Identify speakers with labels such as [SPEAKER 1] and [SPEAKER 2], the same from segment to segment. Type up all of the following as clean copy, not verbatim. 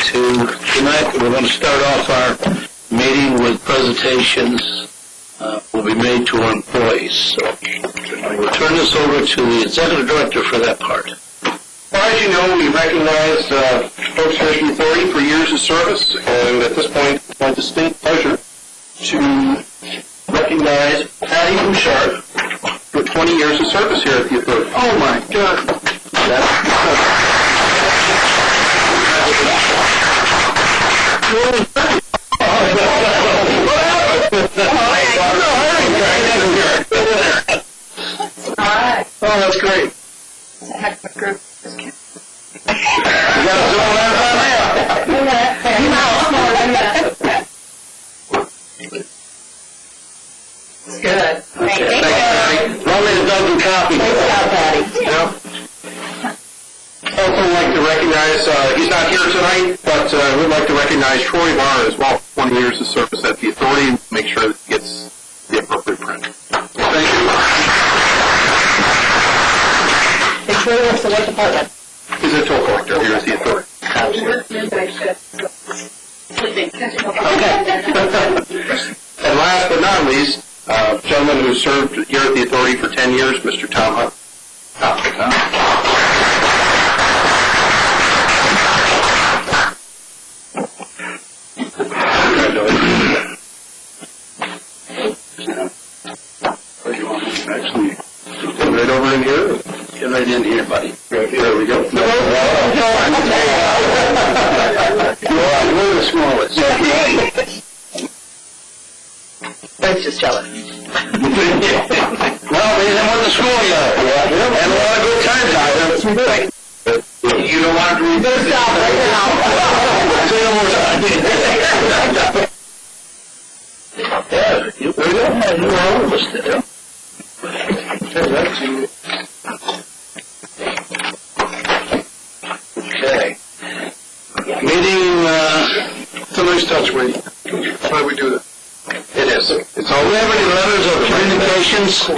[SPEAKER 1] Tonight we're going to start off our meeting with presentations will be made to our employees. So we'll turn this over to the Executive Director for that part.
[SPEAKER 2] Well, as you know, we recognize folks here at the Authority for years of service, and at this point, it's my distinct pleasure to recognize Patty Bouchard for 20 years of service here at the Authority. Oh my God! Oh, that's great.
[SPEAKER 3] It's a heck of a group. Just kidding.
[SPEAKER 2] You got to zoom out on that.
[SPEAKER 3] It's good.
[SPEAKER 2] Thank you, Patty. Love me a dozen copies.
[SPEAKER 3] Thanks, Patty.
[SPEAKER 2] Yeah. Also like to recognize, he's not here tonight, but we'd like to recognize Troy Barr as well, 20 years of service at the Authority, and make sure that he gets the appropriate print. Thank you.
[SPEAKER 3] Hey, Troy works in what department?
[SPEAKER 2] He's a toll collector here at the Authority.
[SPEAKER 3] Okay.
[SPEAKER 2] And last but not least, a gentleman who served here at the Authority for 10 years, Mr. Tom Hunt. Actually, get right over in here.
[SPEAKER 1] Get right in here, buddy.
[SPEAKER 2] There we go.
[SPEAKER 1] We're the smallest.
[SPEAKER 3] Thanks, just jealous.
[SPEAKER 1] Well, we didn't want to school yet. And a lot of good times out there. You don't want to read this
[SPEAKER 3] Stop right now.
[SPEAKER 1] Say it one more time. Yeah, you were all of us there. Okay. Meeting,
[SPEAKER 2] It's a nice touch, Wade. Why do we do that?
[SPEAKER 1] it is. It's all, we have any letters of communications?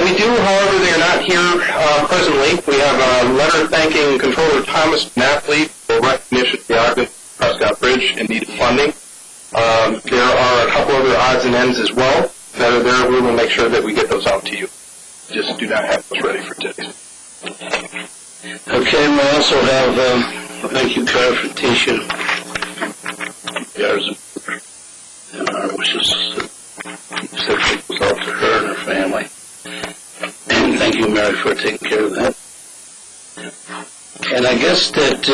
[SPEAKER 2] We do, however, they are not here presently. We have a letter thanking Controller Thomas Napoli for recognition of the Ogdensburg Prescott Bridge and needed funding. There are a couple other odds and ends as well that are there. We will make sure that we get those out to you. Just do not have those ready for today.
[SPEAKER 1] Okay, we also have a thank you card for Tisha. Yours and our wishes that goes out to her and her family. And thank you, Mary, for taking care of that. And I guess that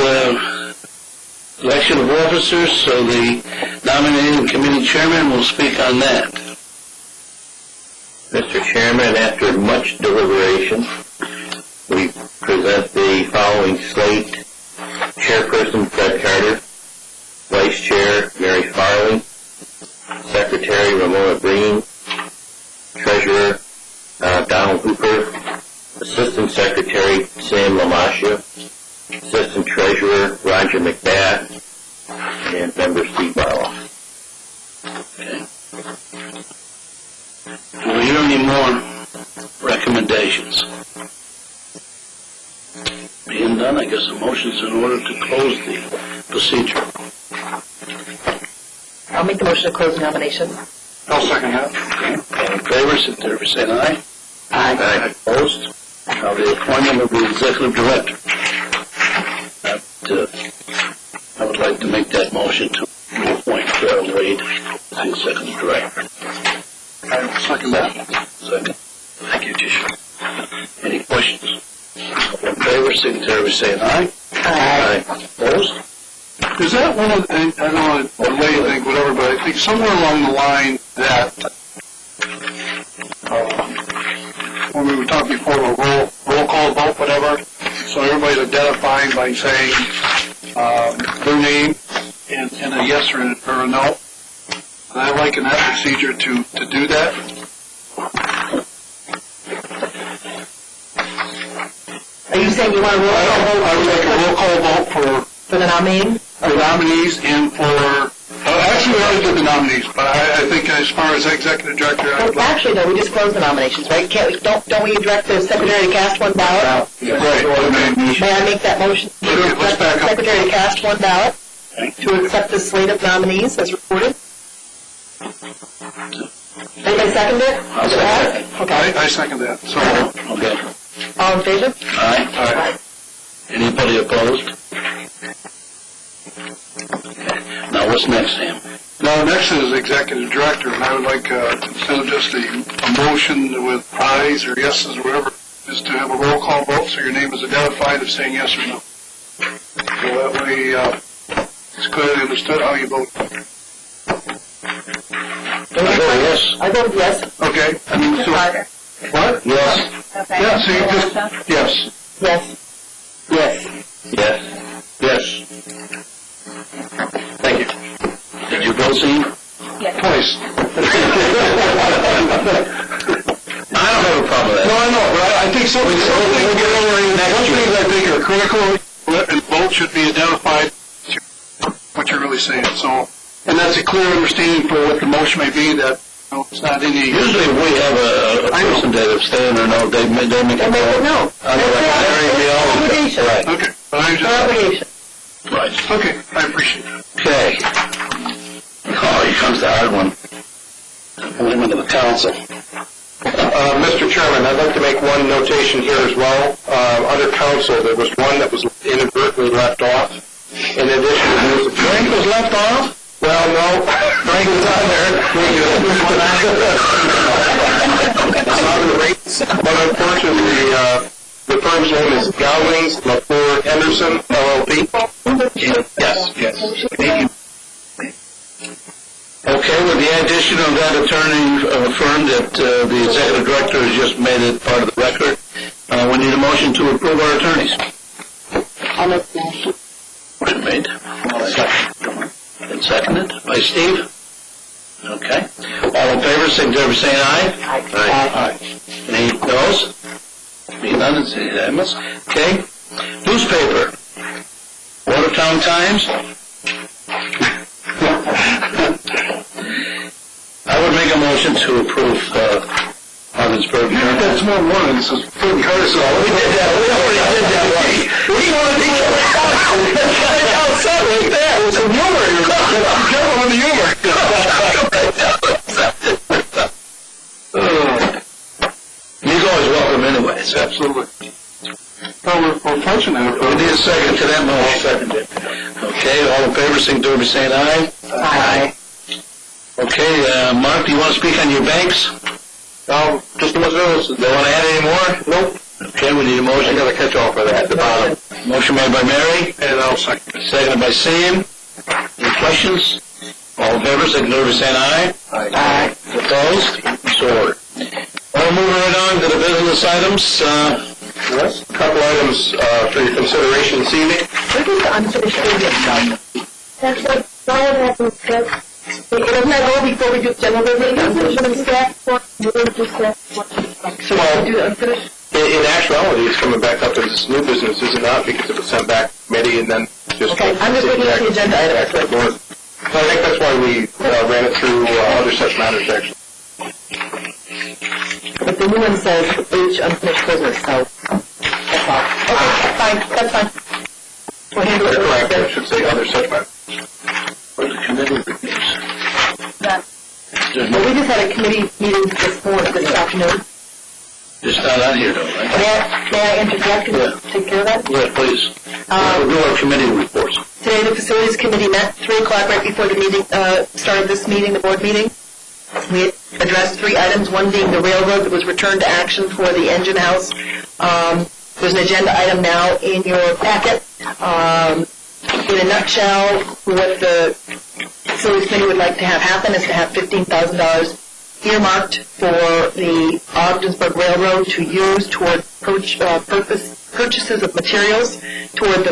[SPEAKER 1] election of officers, so the nominating committee chairman will speak on that.
[SPEAKER 4] Mr. Chairman, after much deliberation, we present the following slate. Chairperson Fred Carter, Vice Chair Mary Farley, Secretary Ramona Green, Treasurer Donald Hooper, Assistant Secretary Sam Lamasha, Assistant Treasurer Roger McBath, and Member Steve Barlow.
[SPEAKER 1] Okay. Do we hear any more recommendations? Being done, I guess the motion's in order to close the procedure.
[SPEAKER 3] I'll make the motion to close the nomination.
[SPEAKER 2] I'll second that.
[SPEAKER 1] Okay. All in favor, signify by saying aye.
[SPEAKER 3] Aye.
[SPEAKER 1] Opposed? Now the appointment of the Executive Director. I would like to make that motion to reappoint Wade as the Executive Director.
[SPEAKER 2] I will second that.
[SPEAKER 1] Second. Thank you, Tisha. Any questions? All in favor, signify by saying aye.
[SPEAKER 3] Aye.
[SPEAKER 1] Opposed?
[SPEAKER 2] Is that one of the, I don't know the way you think, whatever, but I think somewhere along the line that when we were talking before, a roll call vote, whatever, so everybody's identifying by saying their name and a yes or a no. And I liken that procedure to do that.
[SPEAKER 3] Are you saying you want a roll call vote?
[SPEAKER 2] I would like a roll call vote for
[SPEAKER 3] For the nominee?
[SPEAKER 2] nominees and for, actually,
[SPEAKER 5] already did the nominees, but I think as far as executive director, I would like...
[SPEAKER 3] Actually, no, we just closed the nominations, right? Don't we direct the secretary to cast one ballot?
[SPEAKER 5] Right.
[SPEAKER 3] May I make that motion?
[SPEAKER 5] Okay, let's back up.
[SPEAKER 3] Secretary to cast one ballot to accept the slate of nominees as reported. Anybody second it?
[SPEAKER 1] I'll second it.
[SPEAKER 3] Okay.
[SPEAKER 5] I second that, sorry.
[SPEAKER 1] Okay.
[SPEAKER 3] All in favor?
[SPEAKER 1] Aye.
[SPEAKER 3] Aye.
[SPEAKER 1] Anybody opposed? Okay. Now, what's next, Sam?
[SPEAKER 5] Now, next is executive director, and I would like, instead of just a motion with ayes or yeses or whatever, is to have a roll call vote so your name is identified as saying yes or no. So that way, it's clearly understood how you vote.
[SPEAKER 1] I vote yes.
[SPEAKER 3] I vote yes.
[SPEAKER 5] Okay, I mean, so... What?
[SPEAKER 1] Yes.
[SPEAKER 5] Yeah, so you just... Yes.
[SPEAKER 3] Yes.
[SPEAKER 1] Yes. Yes. Yes.
[SPEAKER 2] Thank you.
[SPEAKER 1] Did you vote, Sam?
[SPEAKER 5] Twice.
[SPEAKER 1] I don't have a problem with
[SPEAKER 5] No,
[SPEAKER 1] that.
[SPEAKER 5] I know, but I think some things I think are critical, and vote should be identified to what you're really saying. So, and that's a clear understanding for what the motion may be, that it's not any...
[SPEAKER 1] Usually we have a person that abstain or no, they make a
[SPEAKER 3] They make it
[SPEAKER 1] call.
[SPEAKER 3] no. Obligation.
[SPEAKER 1] Right.
[SPEAKER 5] Okay, but I
[SPEAKER 3] It's
[SPEAKER 5] just...
[SPEAKER 3] our obligation.
[SPEAKER 1] Right.
[SPEAKER 5] Okay, I appreciate it.
[SPEAKER 1] Okay. Oh, here comes the hard one. Appointment of the council.
[SPEAKER 2] Mr. Chairman, I'd like to make one notation here as well. Under council, there was one that was inadvertently left off. In addition to
[SPEAKER 1] Frank was left off?
[SPEAKER 2] well, no, Frank was on there. It's on the rates, but unfortunately, the firm's name is Gowlings LaFleur Henderson, LLP.
[SPEAKER 1] Yes. Okay, with the addition of that attorney firm that the executive director has just made it part of the record, we need a motion to approve our attorneys.
[SPEAKER 3] I'll make the motion.
[SPEAKER 1] Motion made. And seconded by Steve. Okay. All in favor, signify by saying aye. Aye. Any noes? Being none, it's unanimous. Okay. Newspaper. Watertown Times. I would make a motion to approve Ogdensburg.
[SPEAKER 5] That's more one, this is putting cars on.
[SPEAKER 1] We did that. We already did that one. We want to be outside right there.
[SPEAKER 5] There's some humor here. Be careful with the humor.
[SPEAKER 1] He's always welcome anyways.
[SPEAKER 5] Absolutely. Well, we're fortunate.
[SPEAKER 1] We need a second to that motion. Seconded. Okay, all in favor, signify by saying aye.
[SPEAKER 3] Aye.
[SPEAKER 1] Okay, Mark, do you want to speak on your banks?
[SPEAKER 2] Just to let you know,
[SPEAKER 1] Don't want to add any more?
[SPEAKER 2] nope,
[SPEAKER 1] Okay, we need a
[SPEAKER 2] I
[SPEAKER 1] motion.
[SPEAKER 2] got a catch-all for that at the bottom.
[SPEAKER 1] Motion made by Mary,
[SPEAKER 5] And I'll second it.
[SPEAKER 1] seconded by Sam. Any questions? All in favor, signify by saying aye.
[SPEAKER 3] Aye.
[SPEAKER 1] Opposed? So ordered. We'll move right on to the business items.
[SPEAKER 2] Yes, a couple items for your consideration this evening.
[SPEAKER 3] What is the unfinished business done? That's what Brian hasn't said. Doesn't that go before we do general business? Unfinished business staff? So we do the unfinished?
[SPEAKER 2] In actuality, it's coming back up as new business, is it not? Because it was sent back committee and then just...
[SPEAKER 3] Okay, I'm just looking at the agenda item.
[SPEAKER 2] So I think that's why we ran it through other such matters, actually.
[SPEAKER 3] But the new one says H unfinished business, so that's all. Okay, that's fine. We'll handle it.
[SPEAKER 2] You're correct, I should say other such matters.
[SPEAKER 1] Where's the committee reviews?
[SPEAKER 3] Well, we just had a committee meeting this afternoon.
[SPEAKER 1] It's not on here though, right?
[SPEAKER 3] May I interject and take care of that?
[SPEAKER 1] Yeah, please. We'll do our committee reports.
[SPEAKER 3] Today, the Facilities Committee met 3 o'clock right before the meeting, started this meeting, the board meeting. We addressed 3 items, one being the railroad that was returned to action for the engine house. There's an agenda item now in your packet. In a nutshell, what the Facilities Committee would like to have happen is to have $15,000 earmarked for the Ogdensburg Railroad to use toward purchases of materials toward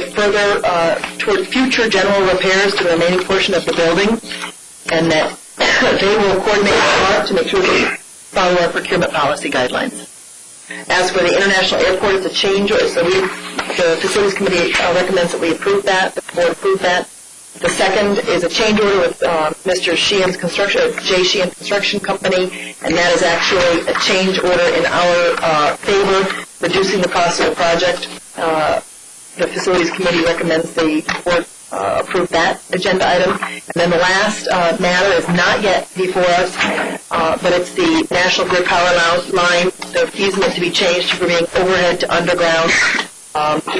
[SPEAKER 3] toward future general repairs to the remaining portion of the building, and that they will coordinate with Mark to make sure we follow our procurement policy guidelines. As for the international airport, it's a change order, so the Facilities Committee recommends that we approve that, the board approve that. The second is a change order with Mr. Sheehan's Construction, J. Sheehan Construction Company, and that is actually a change order in our favor, reducing the cost of the project. The Facilities Committee recommends the board approve that agenda item. And then the last matter is not yet before us, but it's the National Grid power line, the easement to be changed from being overhead to underground.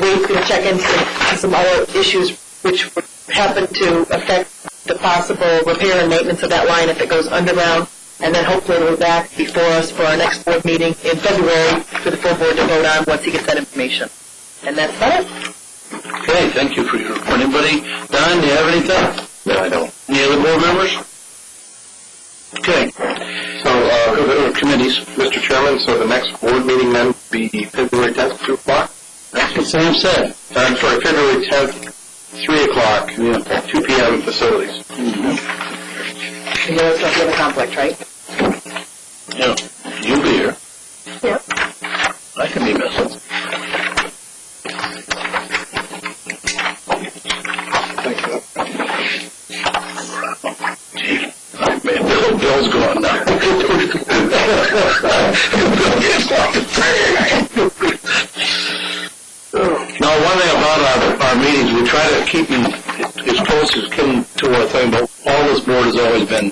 [SPEAKER 3] Wade's going to check into some other issues which would happen to affect the possible repair and maintenance of that line if it goes underground. And then hopefully it'll be back before us for our next board meeting in February for the full board to vote on once he gets that information. And that's about it.
[SPEAKER 1] Okay, thank you for your report. Anybody? Don, do you have anything?
[SPEAKER 2] No, I don't.
[SPEAKER 1] Any other board members? Okay. So, committees.
[SPEAKER 2] Mr. Chairman, so the next board meeting then will be February 10th, 2 o'clock?
[SPEAKER 1] That's what Sam said.
[SPEAKER 2] I'm sorry, February 10th, 3 o'clock, 2 p.m. facilities.
[SPEAKER 3] You know it's not going to conflict, right?
[SPEAKER 1] Yeah. You'll be here.
[SPEAKER 3] Yeah.
[SPEAKER 1] I can be missing. Gee, man, Bill's gone now. Now, one thing about our meetings, we try to keep them as close as can to our thing, but all this board has always been,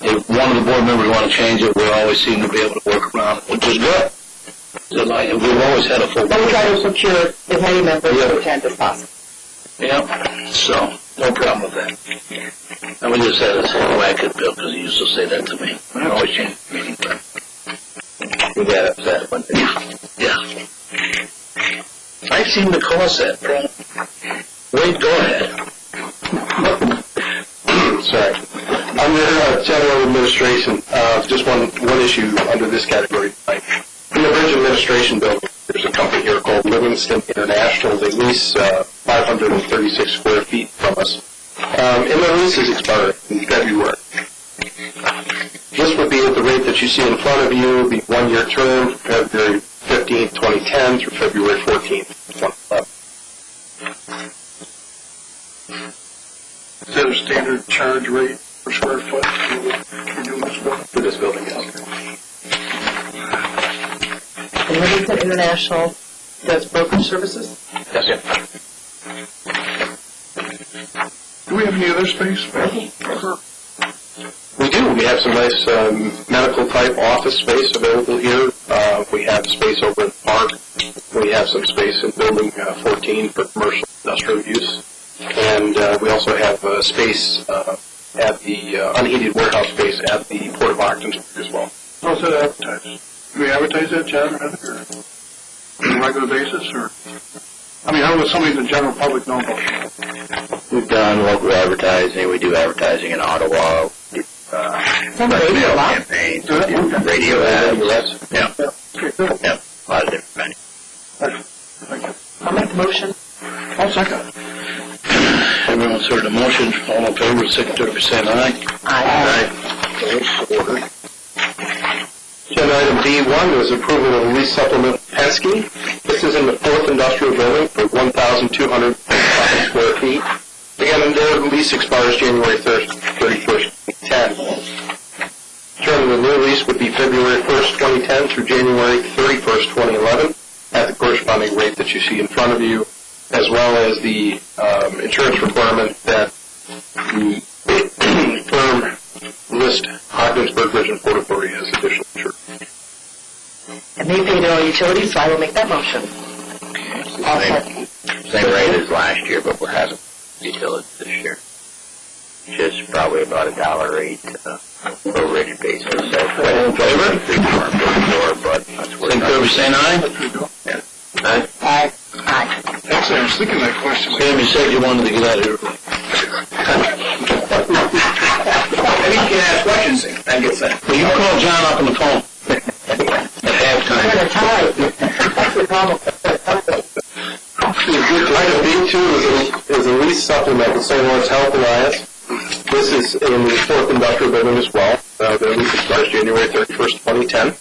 [SPEAKER 1] if one of the board members want to change it, we always seem to be able to work around it, which is good. So, like, we've always had a full
[SPEAKER 3] But we
[SPEAKER 1] board.
[SPEAKER 3] try to secure as many members to attend as possible.
[SPEAKER 1] Yeah, so, no problem with that. And we just had to say whack it, Bill, because he used to say that to me. I always change the meeting time.
[SPEAKER 4] We got upset one day.
[SPEAKER 1] Yeah. I seem to cause that problem. Wade, go ahead.
[SPEAKER 2] Sorry. Under general administration, just one issue under this category. In the Bridge Administration Building, there's a company here called Livingston International. They lease 536 square feet from us. And their lease is expiring in February. This would be at the rate that you see in front of you, would be 1-year term, February 15th, 2010 through February 14th, 2011.
[SPEAKER 5] Is that a standard charge rate per square foot for doing this work?
[SPEAKER 2] For this building, yes.
[SPEAKER 3] And Livingston International does brokerage services?
[SPEAKER 2] Yes.
[SPEAKER 5] Do we have any other space available?
[SPEAKER 2] We do. We have some nice medical-type office space available here. We have space over in the park. We have some space in Building 14 for commercial industrial use. And we also have space at the unheated warehouse space at the Port of Ogdensburg as well.
[SPEAKER 5] How's that advertised? Do we advertise that, John, or on a regular basis? Or, I mean, how would somebody in the general public know about it?
[SPEAKER 4] We've done local advertising. We do advertising in Ottawa.
[SPEAKER 3] Radio
[SPEAKER 4] campaigns, radio ads. Yeah.
[SPEAKER 5] Okay, good.
[SPEAKER 4] Yeah. A lot of different venues.
[SPEAKER 5] Thank you.
[SPEAKER 3] I'll make the motion.
[SPEAKER 5] I'll second.
[SPEAKER 1] Everyone's heard the motion. All in favor, signify by saying aye.
[SPEAKER 3] Aye.
[SPEAKER 2] Agenda item D1 is approval of lease supplement Penske. This is in the 4th Industrial Building for 1,205 square feet. Again, their lease expires January 31st, 2010. Term of the new lease would be February 1st, 2010 through January 31st, 2011 at the corresponding rate that you see in front of you, as well as the insurance requirement that the firm list Ogdensburg Bridge and Port Authority as additional insurance.
[SPEAKER 3] And they pay their own utilities, so I will make that motion.
[SPEAKER 4] Same rate as last year, but we're having utilities this year. Just probably about $1.08 per rate basis. So
[SPEAKER 1] All in favor?
[SPEAKER 4] But that's what
[SPEAKER 1] Signify by saying aye.
[SPEAKER 4] yeah. Aye.
[SPEAKER 3] Aye. Aye.
[SPEAKER 5] Actually, I was thinking that question.
[SPEAKER 1] Sam, you said you wanted to get out of here.
[SPEAKER 4] Maybe you can ask questions and get that.
[SPEAKER 1] Well, you call John up on the phone at halftime.
[SPEAKER 3] That's the problem.
[SPEAKER 2] Item B2 is a lease supplement with St. Lawrence Health Alliance. This is in the 4th Industrial Building as well. The lease expires January 31st, 2010.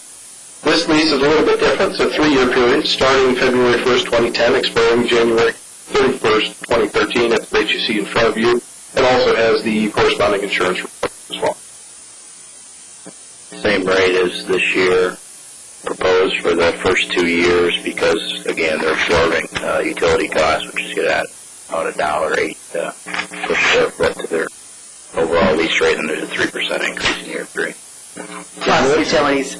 [SPEAKER 2] This lease is a little bit different. It's a 3-year period starting February 1st, 2010, expiring January 31st, 2013 at the rate you see in front of you. It also has the corresponding insurance report as well.
[SPEAKER 4] Same rate as this year proposed for the first 2 years because, again, they're absorbing utility costs, which is going to add about $1.08 per square foot to their overall lease rate, and there's a 3% increase in year 3.
[SPEAKER 3] Plus utilities.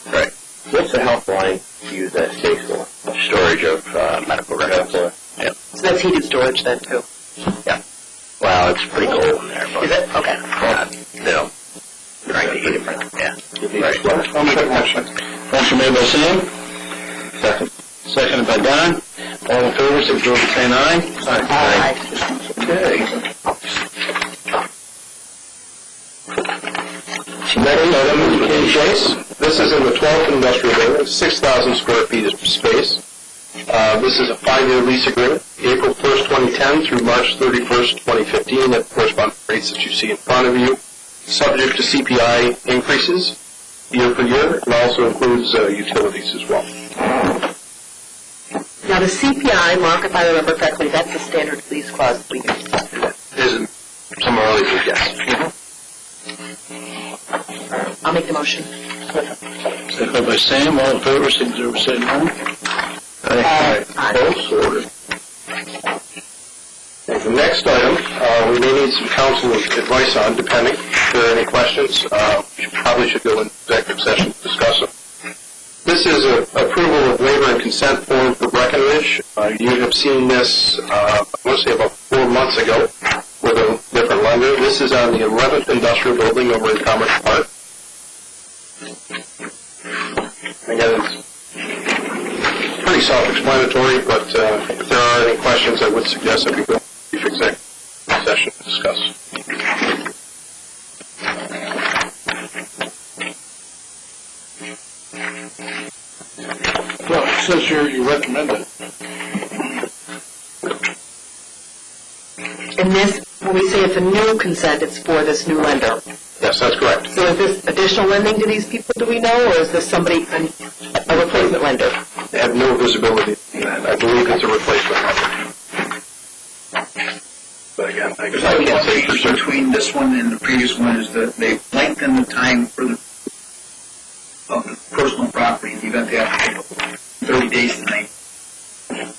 [SPEAKER 4] Right.
[SPEAKER 6] What's the helpline used that space for?
[SPEAKER 4] Storage of medical records. Yeah.
[SPEAKER 3] So that's heated storage then, too.
[SPEAKER 4] Yeah. Well, it's pretty cold in there. But
[SPEAKER 3] Is it? Okay.
[SPEAKER 4] they don't drink the heat of it. Yeah. Right.
[SPEAKER 2] I'll make a motion.
[SPEAKER 1] Motion made by Sam. Second. Seconded by Don. All in favor, signify by saying aye.
[SPEAKER 3] Aye.
[SPEAKER 1] Okay. Next item is Chase.
[SPEAKER 2] This is in the 12th industrial building, 6,000 square feet of space. This is a 5-year lease agreement, April 1st, 2010 through March 31st, 2015 at corresponding rates that you see in front of you, subject to CPI increases year per year. It also includes utilities as well.
[SPEAKER 3] Now, the CPI, Mark, if I remember correctly, that's the standard lease clause that we use.
[SPEAKER 2] Isn't some early yes.
[SPEAKER 3] I'll make the motion.
[SPEAKER 1] Seconded by Sam. All in favor, signify by saying aye.
[SPEAKER 3] Aye.
[SPEAKER 2] Opposed? Ordered. Okay, the next item, we may need some council advice on, depending. If there are any questions, we probably should go into executive session to discuss them. This is approval of waiver and consent form for Breckenridge. You have seen this, I want to say about 4 months ago, with a different lender. This is on the 11th industrial building over in Commerce Park. Again, it's pretty self-explanatory, but if there are any questions, I would suggest that we go to executive session to discuss.
[SPEAKER 1] Well, it says here you recommend it.
[SPEAKER 3] And this, when we say it's a new consent, it's for this new lender.
[SPEAKER 2] Yes, that's correct.
[SPEAKER 3] So is this additional lending to these people, do we know, or is this somebody, a replacement lender?
[SPEAKER 2] They have no visibility in that. I believe it's a replacement lender. But again, I can't say for certain.
[SPEAKER 7] Between this one and the previous one is that they lengthened the time for the of the personal property in the event they have to take 30 days tonight.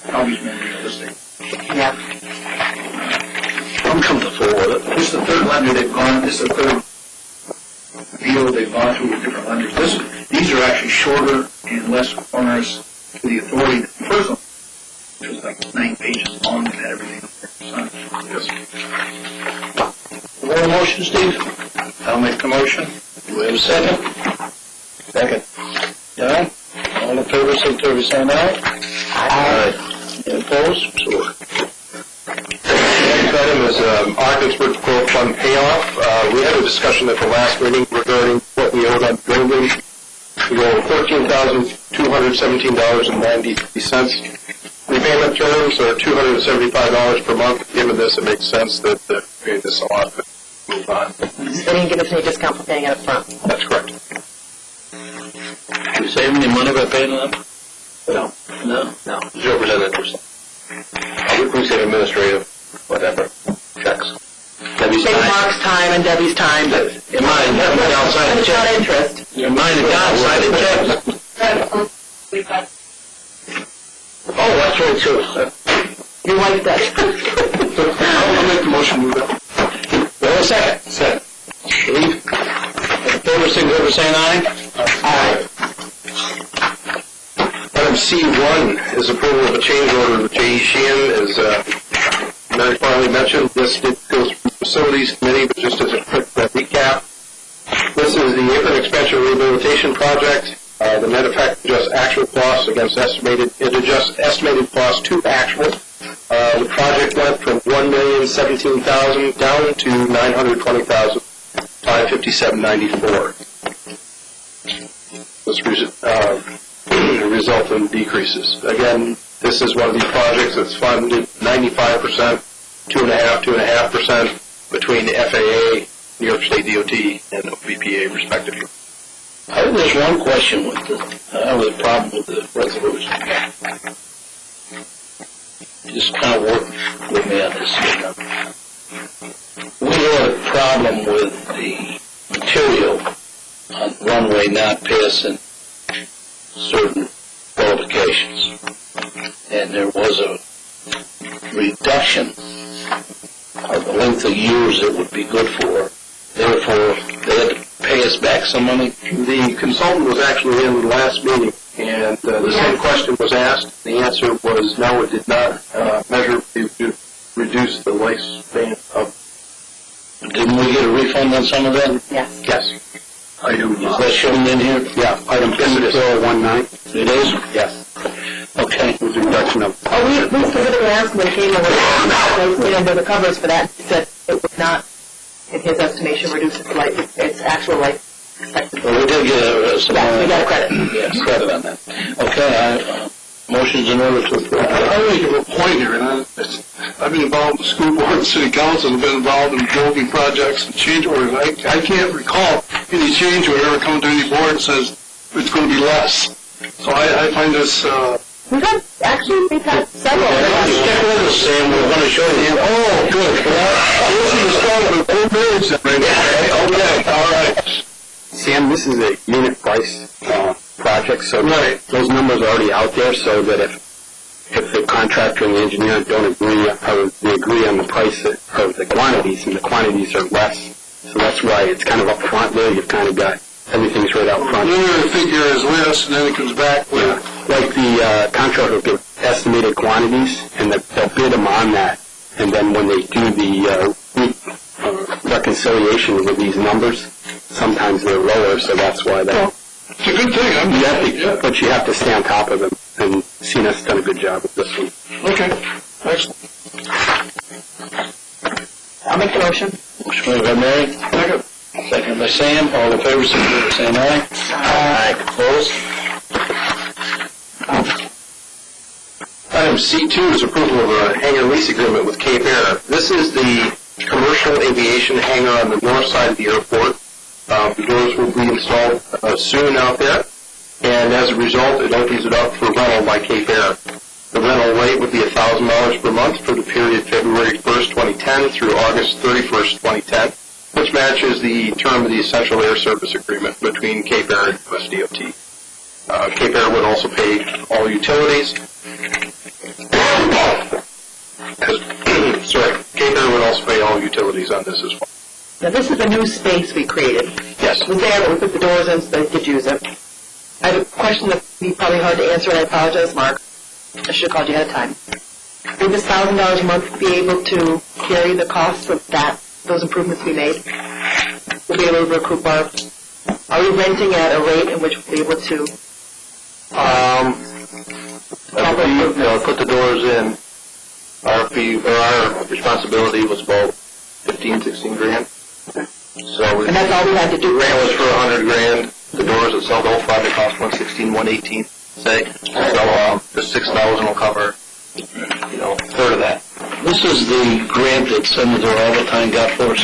[SPEAKER 7] Probably more realistic.
[SPEAKER 3] Yeah.
[SPEAKER 1] I'm comfortable with it.
[SPEAKER 7] This is the third lender they've gone. This is the third deal they've gone through with different lenders. These are actually shorter and less onerous to the authority than the first one, which was like 9 pages long and had everything signed.
[SPEAKER 2] Yes.
[SPEAKER 1] Want a motion, Steve?
[SPEAKER 7] I'll make the motion.
[SPEAKER 1] Do we have a second?
[SPEAKER 2] Second.
[SPEAKER 1] Don? All in favor, signify by saying aye. Aye. Any opposed? So ordered.
[SPEAKER 2] Next item is Ogdensburg Growth Fund payoff. We had a discussion at the last meeting regarding what we owed on building. We owe $14,217.93. Repayment terms are $275 per month. Given this, it makes sense that we pay this off and move on.
[SPEAKER 3] They didn't give us any discount for paying it up front.
[SPEAKER 2] That's correct.
[SPEAKER 1] Do we save any money by paying it up?
[SPEAKER 2] No.
[SPEAKER 1] No?
[SPEAKER 3] No.
[SPEAKER 2] 0% interest. We save administrative, whatever, checks.
[SPEAKER 1] Debbie's
[SPEAKER 3] Save
[SPEAKER 1] time.
[SPEAKER 3] Mark's time and Debbie's time, but
[SPEAKER 1] In mine, the downside
[SPEAKER 3] and
[SPEAKER 1] of
[SPEAKER 3] it's not
[SPEAKER 1] checks.
[SPEAKER 3] interest.
[SPEAKER 1] In mine, the downside of checks. Oh, that's right, too.
[SPEAKER 3] Your wife does.
[SPEAKER 2] I'll make the motion, move it.
[SPEAKER 1] Do I have a second? Second. Steve? All in favor, signify by saying aye.
[SPEAKER 2] Aye. Item C1 is approval of a change order with J.E. Sheehan. As Mary Farley mentioned, this did go through the Facilities Committee, but just as a quick recap, this is the apron expansion rehabilitation project. The net effect adjusts actual costs against estimated, it adjusts estimated costs to actual. The project went from $1,017,000 down to $920,557.94. This result in decreases. Again, this is one of these projects that's funded 95%, 2.5% between the FAA, New York State DOT, and OBPA, respectively.
[SPEAKER 1] I have just one question with the, I have a problem with the resolution. Just kind of work with me on this. problem with the material on the runway not passing certain qualifications. And there was a reduction of the length of years it would be good for. Therefore, they had to pay us back some money.
[SPEAKER 2] The consultant was actually in the last meeting, and the same question was asked. The answer was no, it did not measurably reduce the lifespan of.
[SPEAKER 1] Didn't we get a refund on some of that?
[SPEAKER 3] Yes.
[SPEAKER 2] Yes.
[SPEAKER 1] Is that shown in here?
[SPEAKER 2] Yeah, item 5419.
[SPEAKER 1] It is?
[SPEAKER 2] Yes.
[SPEAKER 1] Okay.
[SPEAKER 2] It was a reduction of.
[SPEAKER 3] Oh, we specifically asked when it came over, under the covers for that, said it would not, in his estimation, reduce its actual life expectancy.
[SPEAKER 1] Well, we did get some.
[SPEAKER 3] Yeah, we got a credit.
[SPEAKER 1] Yes, credit on that. Okay, motion's in order to approve.
[SPEAKER 5] I want to give a point here, and I've been involved with school board and city council, and been involved in building projects and change orders. I can't recall any change order ever come to any board and says it's going to be less. So I find this,
[SPEAKER 3] We've had several.
[SPEAKER 1] Stick with us, Sam, we're going to show you.
[SPEAKER 5] oh, good. This is the start of a full marriage then, right now. Okay, all right.
[SPEAKER 2] Sam, this is a unit price project, so those numbers are already out there, so that if the contractor and the engineer don't agree, or they agree on the price of the quantities, and the quantities are less, so that's why it's kind of up front there. You've kind of got everything's right out front.
[SPEAKER 5] The figure is less, and then it comes back with.
[SPEAKER 2] Like the contractor will give estimated quantities, and they'll bid them on that, and then when they do the reconciliation with these numbers, sometimes they're lower, so that's why that.
[SPEAKER 5] It's a good thing.
[SPEAKER 2] But you have to stay on top of them, and CNS has done a good job with this one.
[SPEAKER 5] Okay, excellent.
[SPEAKER 3] I'll make the motion.
[SPEAKER 1] Motion made by Mary.
[SPEAKER 5] Second.
[SPEAKER 1] Second by Sam. All in favor, signify by saying aye. Aye. Opposed?
[SPEAKER 2] Item C2 is approval of a hangar lease agreement with Cape Air. This is the commercial aviation hangar on the north side of the airport. The doors will be installed soon out there, and as a result, it opens it up for rental by Cape Air. The rental rate would be $1,000 per month for the period February 1st, 2010 through August 31st, 2010, which matches the term of the Essential Air Service Agreement between Cape Air and US DOT. Cape Air would also pay all utilities. Cape Air would also pay all utilities on this as well.
[SPEAKER 3] Now, this is a new space we created.
[SPEAKER 2] Yes.
[SPEAKER 3] It was there, but we put the doors in so they could use it. I have a question that would be probably hard to answer, and I apologize, Mark. I should have called you ahead of time. Would this $1,000 a month be able to carry the cost of those improvements we made? We'll be able to recoup our... Are we renting at a rate in which we'll be able to...
[SPEAKER 2] Put the doors in. Our responsibility was about $15-16 grand. So
[SPEAKER 3] and that's all we had to do.
[SPEAKER 2] Rent was for $100,000. The doors itself, the whole project cost $116, $118. Say, so the $6,000 will cover, a third of that.
[SPEAKER 1] This is the grant that Senator Albertine got for us.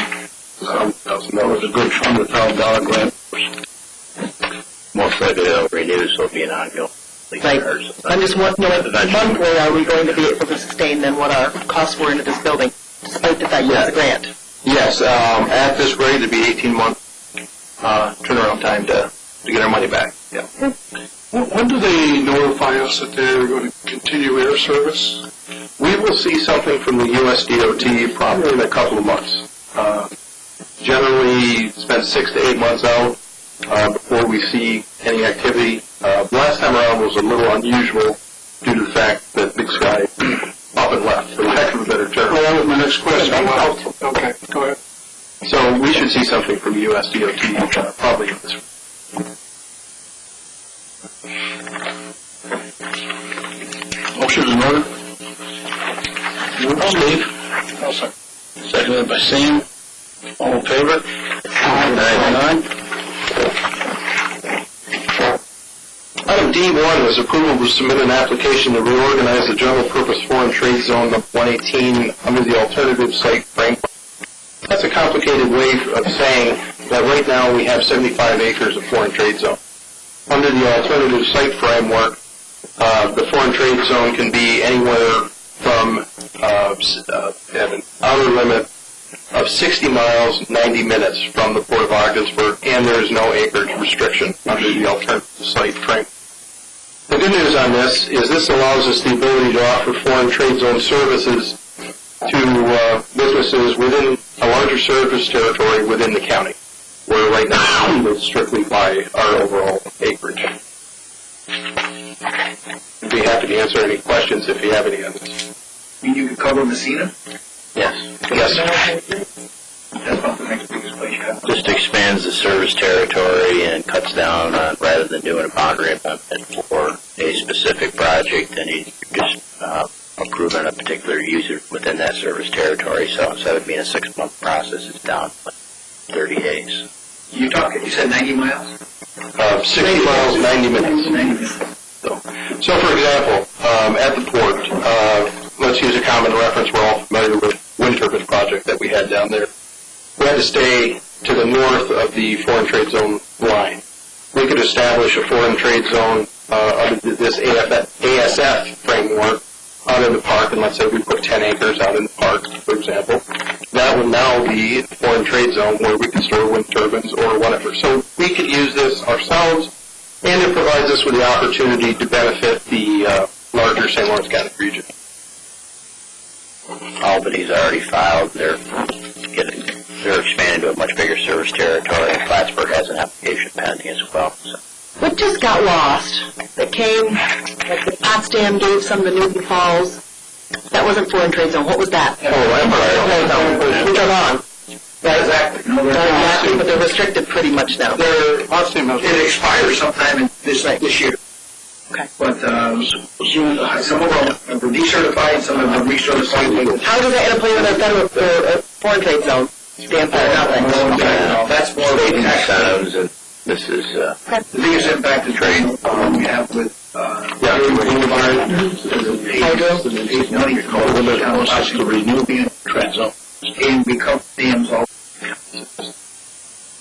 [SPEAKER 1] That was a good $100,000 grant for us.
[SPEAKER 4] Most likely they'll renew, so it'll be an ongoing.
[SPEAKER 3] Right. I'm just wondering, monthly, are we going to be able to sustain then what our costs were into this building, despite the fact that it's a grant?
[SPEAKER 2] Yes, at this rate, it'd be 18-month turnaround time to get our money back. Yeah.
[SPEAKER 5] When do they notify us that they're going to continue air service?
[SPEAKER 2] We will see something from the US DOT probably in a couple of months. Generally, it's been 6 to 8 months out before we see any activity. Last time around was a little unusual due to the fact that Big Sky up and left, for lack of a better term.
[SPEAKER 5] Well, that was my next question. Okay, go ahead.
[SPEAKER 2] So we should see something from US DOT probably in this.
[SPEAKER 1] Motion in order. Steve. Seconded by Sam. All in favor? Aye.
[SPEAKER 2] Item D1 is approval to submit an application to reorganize the general purpose foreign trade zone of 118 under the alternative site framework. That's a complicated way of saying that right now we have 75 acres of foreign trade zone. Under the alternative site framework, the foreign trade zone can be anywhere from an outer limit of 60 miles, 90 minutes from the Port of Ogdensburg, and there is no acreage restriction under the alternative site frame. The good news on this is this allows us the ability to offer foreign trade zone services to businesses within a larger service territory within the county, where right now we strictly buy our overall acreage. I'd be happy to answer any questions if you have any on this.
[SPEAKER 7] I mean, you could cover Messina?
[SPEAKER 4] Yes.
[SPEAKER 2] Yes.
[SPEAKER 7] That's about the next biggest place you have.
[SPEAKER 4] Just expands the service territory and cuts down on, rather than doing a boundary amendment for a specific project, then you just approving a particular user within that service territory. So instead of being a 6-month process, it's down to 30 days.
[SPEAKER 7] You said 90 miles?
[SPEAKER 2] 60 miles, 90 minutes.
[SPEAKER 7] 90 minutes.
[SPEAKER 2] So for example, at the port, let's use a common reference. We're all familiar with wind turbine project that we had down there. We had to stay to the north of the foreign trade zone line. We could establish a foreign trade zone under this ASF framework out in the park, and let's say we put 10 acres out in the park, for example. That would now be a foreign trade zone where we can store wind turbines or whatever. So we could use this ourselves, and it provides us with the opportunity to benefit the larger St. Lawrence County region.
[SPEAKER 4] Albany's already filed. They're expanding to a much bigger service territory, and Plattsburgh has an application pending as well. So.
[SPEAKER 3] What just got lost? That came, like the Potsdam gave some of the Newton Falls. That wasn't foreign trade zone. What was that? Which are on.
[SPEAKER 7] Right, exactly. No,
[SPEAKER 3] Not exactly, but they're restricted pretty much now.
[SPEAKER 7] it expires sometime in this year.
[SPEAKER 3] Okay.
[SPEAKER 7] But some of them were decertified, some of them were recertified.
[SPEAKER 3] How does that interplay with our federal foreign trade zone? Stamp or nothing?
[SPEAKER 7] No, that's more
[SPEAKER 4] State
[SPEAKER 7] of
[SPEAKER 4] incentives, and this is
[SPEAKER 7] the biggest impact to trade we have with
[SPEAKER 1] to renew the trade zone.
[SPEAKER 7] and become dams all.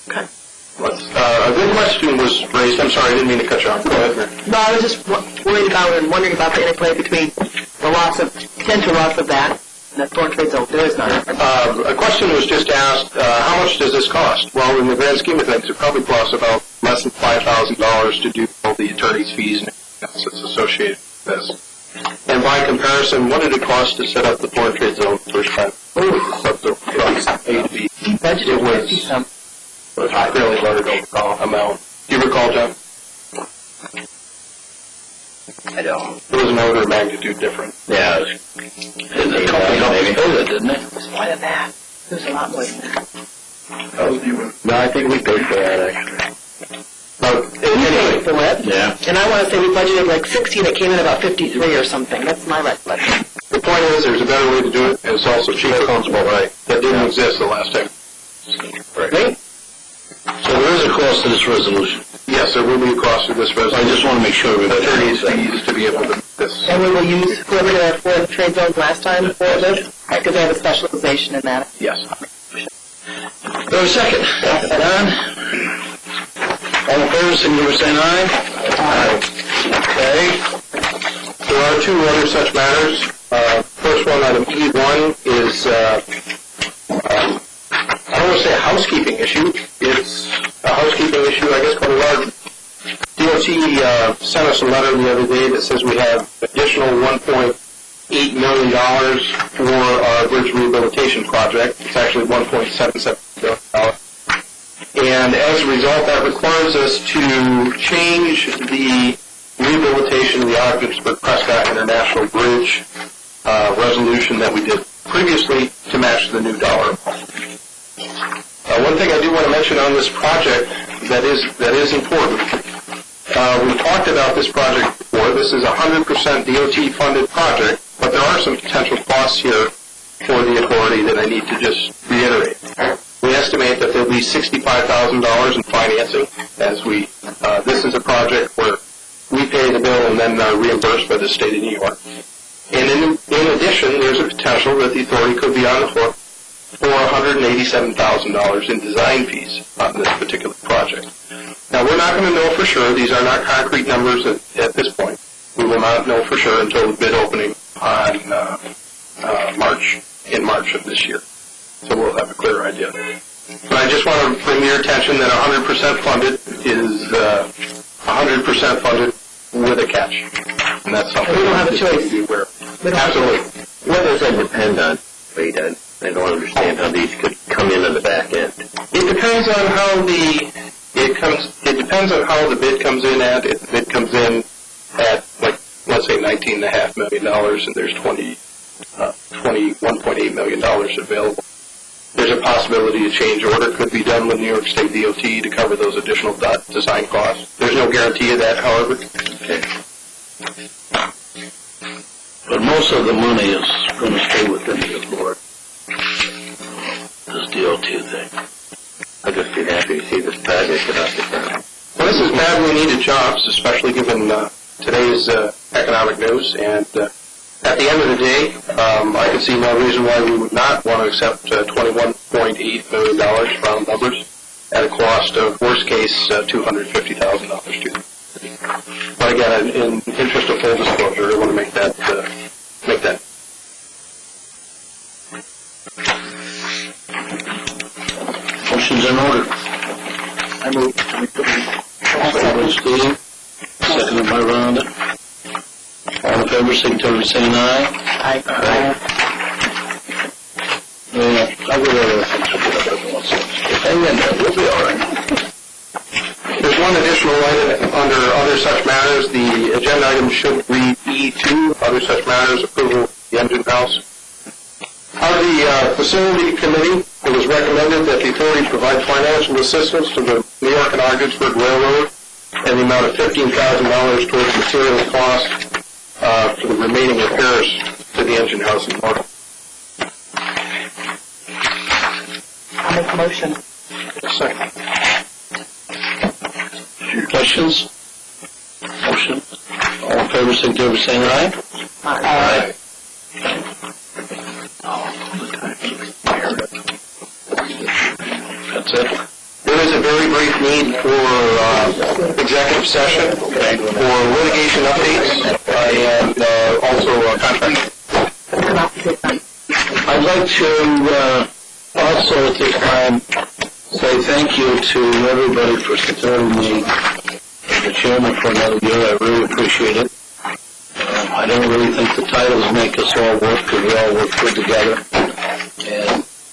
[SPEAKER 3] Okay.
[SPEAKER 2] A good question was raised. I'm sorry, I didn't mean to cut you off. Go ahead, Mary.
[SPEAKER 3] No, I was just worried about and wondering about the interplay between the potential loss of that and the foreign trade zone. There is none.
[SPEAKER 2] A question was just asked, how much does this cost? Well, in the grand scheme of things, it probably costs about less than $5,000 to do all the attorney's fees and everything else that's associated with this. And by comparison, what did it cost to set up the foreign trade zone the first time? Up to A to B. It was a fairly large amount. Do you recall, John?
[SPEAKER 4] I don't.
[SPEAKER 2] It was an order of magnitude different.
[SPEAKER 4] Yeah, it was.
[SPEAKER 1] The company helped pay that, didn't it?
[SPEAKER 3] It's more than that. There's a lot more than that.
[SPEAKER 4] No, I think we paid for that, actually.
[SPEAKER 3] Anyway, for it.
[SPEAKER 4] Yeah.
[SPEAKER 3] And I want to say we budgeted like 60 and it came in about 53 or something. That's my recollection.
[SPEAKER 2] The point is, there's a better way to do it, and it's also cheaper. Right. That didn't exist the last time.
[SPEAKER 3] Great.
[SPEAKER 1] So there is a cost to this resolution.
[SPEAKER 2] Yes, there will be a cost to this
[SPEAKER 1] I
[SPEAKER 2] resolution.
[SPEAKER 1] just want to make sure we
[SPEAKER 2] Attorneys fees to be able to this.
[SPEAKER 3] And we will use whoever did our foreign trade zones last time for this, because they have a specialization in that.
[SPEAKER 2] Yes.
[SPEAKER 1] Go a second. Don? All in favor, signify by saying aye.
[SPEAKER 2] Okay. There are two other such matters. First one, item E1, is, I don't want to say a housekeeping issue. It's a housekeeping issue, I guess, quite a large. DOT sent us a letter the other day that says we have additional $1.8 million for our bridge rehabilitation project. It's actually $1.77 million. And as a result, that requires us to change the rehabilitation of the Ogdensburg Prescott International Bridge resolution that we did previously to match the new dollar amount. One thing I do want to mention on this project that is important, we talked about this project before. This is a 100% DOT-funded project, but there are some potential costs here for the authority that I need to just reiterate. We estimate that there will be $65,000 in financing, as this is a project where we pay the bill and then reimbursed by the state of New York. And in addition, there's a potential that the authority could be on the hook for $187,000 in design fees on this particular project. Now, we're not going to know for sure. These are not concrete numbers at this point. We will not know for sure until the bid opening on March of this year. So so we'll have a clearer idea. But I just want to bring to your attention that 100% funded is 100% funded with a catch. And that's something
[SPEAKER 3] We don't have a choice.
[SPEAKER 2] to be aware of.
[SPEAKER 3] We don't have a
[SPEAKER 2] Absolutely.
[SPEAKER 6] What does that depend on? Wait, I don't understand how these could come in on the back end.
[SPEAKER 2] It depends on how it depends on how the bid comes in at. If the bid comes in at, like, let's say $19.5 million and there's $21.8 million available, there's a possibility a change order could be done with New York State DOT to cover those additional design costs. There's no guarantee of that, however.
[SPEAKER 6] Okay.
[SPEAKER 1] But most of the money is going to stay within the board. This DOT thing.
[SPEAKER 6] I'll just be happy to see this project get off the ground.
[SPEAKER 2] Well, this is badly needed jobs, especially given today's economic news. And at the end of the day, I can see no reason why we would not want to accept $21.8 million, round numbers, at a cost of, worst case, $250,000 too. But again, in interest of full disclosure, I want to make that.
[SPEAKER 1] Motion's in order.
[SPEAKER 7] I move.
[SPEAKER 1] Seconded by Steve. Seconded by Rhonda. All in favor, signify by saying aye.
[SPEAKER 3] Aye.
[SPEAKER 1] I'll go over every once in a while. Hang in there, we'll be all right.
[SPEAKER 2] There's one additional item under other such matters. The agenda item should read E2, other such matters, approval of the engine house. Out of the facility committee, it was recommended that the authority provide financial assistance to the New York and Ogdensburg Railroad in the amount of $15,000 towards material costs for the remaining repairs to the engine house in Norfolk.
[SPEAKER 3] I'll make a motion.
[SPEAKER 2] Second.
[SPEAKER 1] Questions? Motion. All in favor, signify by saying aye.
[SPEAKER 3] Aye.
[SPEAKER 1] That's it.
[SPEAKER 2] There is a very brief need for executive session for litigation updates and also contract.
[SPEAKER 1] I'd like to also at this time say thank you to everybody for supporting me as the chairman for another year. I really appreciate it. I don't really think the titles make us all work because we all work good together. And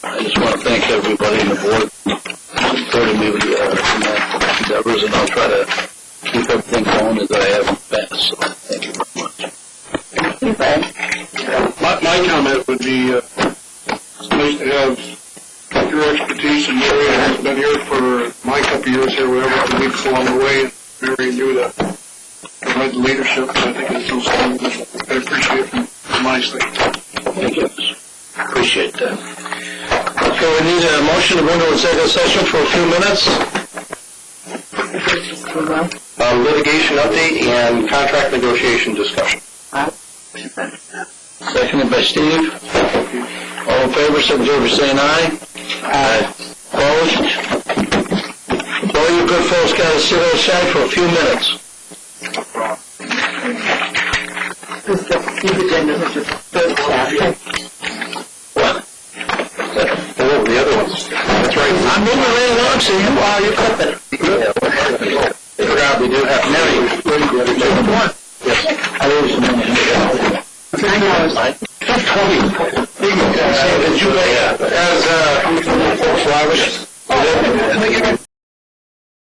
[SPEAKER 1] I just want to thank everybody in the board for supporting me with my endeavors, and I'll try to keep everything going as I have in the past. So thank you very much.
[SPEAKER 3] Thank you, Fred.
[SPEAKER 5] My comment would be, it's nice to have your expertise in the area. I've been here for my couple of years here, whatever, weeks along the way, and Mary and you to provide the leadership. I think it's so strong. I appreciate it from my side.
[SPEAKER 1] Thank you. Appreciate that. Okay, we need a motion to go into executive session for a few minutes.
[SPEAKER 2] Litigation update and contract negotiation discussion.
[SPEAKER 1] Seconded by Steve. All in favor, signify by saying aye. Aye. Opposed? All you good folks got to sit outside for a few minutes.
[SPEAKER 3] These agendas are just so staff.
[SPEAKER 2] Oh, the other ones. That's right.
[SPEAKER 1] I'm moving right along, so you're clipping.
[SPEAKER 2] I forgot we do have Mary.
[SPEAKER 1] I lose some money.
[SPEAKER 3] $9.
[SPEAKER 1] Did you pay as Flowers?